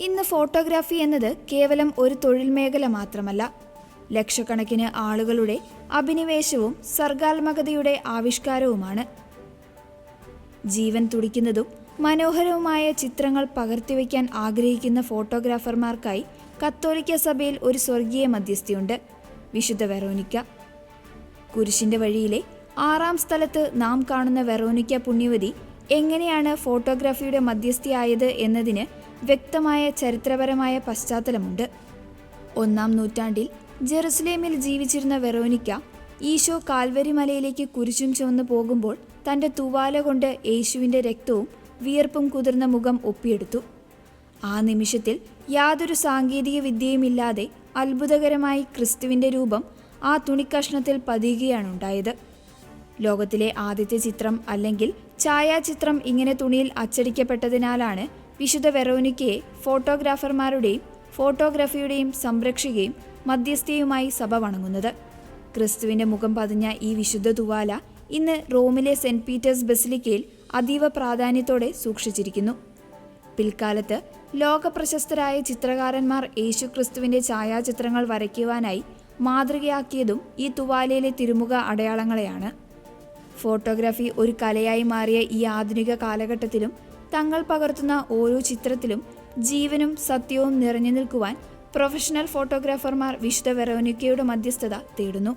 ഇന്ന് ഫോട്ടോഗ്രാഫി എന്നത് കേവലം ഒരു തൊഴിൽ മേഖല മാത്രമല്ല, ലക്ഷക്കണക്കിന് ആളുകളുടെ അഭിനിവേശവും സർഗാത്മകതയുടെ ആവിഷ്കാരവുമാണ്. ജീവൻ തുടിക്കുന്നതും മനോഹരവുമായ ചിത്രങ്ങൾ പകർത്തിവെക്കാൻ ആഗ്രഹിക്കുന്ന ഫോട്ടോഗ്രാഫർമാർക്കായി കത്തോലിക്ക സഭയിൽ ഒരു സ്വർഗീയ മധ്യസ്ഥയുണ്ട്, വിശുദ്ധ വെറോനിക്ക. കുരിശിന്റെ വഴിയിലെ 6-ാം സ്ഥലത്ത് നാം കാണുന്ന വെറോനിക്ക പുണ്യവതി എങ്ങനെയാണ് ഫോട്ടോഗ്രാഫിയുടെ മധ്യസ്ഥയായത് എന്നതിന് വ്യക്തമായ ചരിത്രപരമായ പശ്ചാത്തലമുണ്ട്. 1-ാം നൂറ്റാണ്ടിൽ ജെറുസലേമിൽ ജീവിച്ചിരുന്ന വെറോനിക്ക ഈശോ കാൽവരി മലയിലേക്ക് കുരിശും ചുവന്ന് പോകുമ്പോൾ തൻ്റെ തൂവാല കൊണ്ട് യേശുവിൻ്റെ രക്തവും വിയർപ്പും കുതിർന്ന മുഖം ഒപ്പിയെടുത്തു. ആ നിമിഷത്തിൽ യാതൊരു സാങ്കേതിക വിദ്യയുമില്ലാതെ അത്ഭുതകരമായി ക്രിസ്തുവിൻ്റെ രൂപം ആ തുണിക്കഷ്ണത്തിൽ പതിയുകയാണുണ്ടായത്. ലോകത്തിലെ ആദ്യത്തെ ചിത്രം അല്ലെങ്കിൽ ഛായാചിത്രം ഇങ്ങനെ തുണിയിൽ അച്ചടിക്കപ്പെട്ടതിനാലാണ് വിശുദ്ധ വെറോനിക്കയെ ഫോട്ടോഗ്രാഫർമാരുടെയും ഫോട്ടോഗ്രാഫിയുടെയും സംരക്ഷകയും മധ്യസ്ഥയുമായി സഭ വണങ്ങുന്നത്. ക്രിസ്തുവിൻ്റെ മുഖം പതിഞ്ഞ ഈ വിശുദ്ധ തുവാല ഇന്ന് റോമിലെ സെന്റ് പീറ്റേഴ്സ് ബസിലിക്കയിൽ അതീവ പ്രാധാന്യത്തോടെ സൂക്ഷിച്ചിരിക്കുന്നു. പിൽക്കാലത്ത് ലോകപ്രശസ്തരായ ചിത്രകാരന്മാർ യേശുക്രിസ്തുവിൻ്റെ ഛായാചിത്രങ്ങൾ വരയ്ക്കുവാനായി മാതൃകയാക്കിയതും ഈ തുവാലയിലെ തിരുമുഖ അടയാളങ്ങളെയാണ്. ഫോട്ടോഗ്രാഫി ഒരു കലയായി മാറിയ ഈ ആധുനിക കാലഘട്ടത്തിലും തങ്ങൾ പകർത്തുന്ന ഓരോ ചിത്രത്തിലും ജീവനും സത്യവും നിറഞ്ഞു നിൽക്കുവാൻ പ്രൊഫഷണൽ ഫോട്ടോഗ്രാഫർമാർ വിശുദ്ധ വെറോനിക്കയുടെ മധ്യസ്ഥത തേടുന്നു.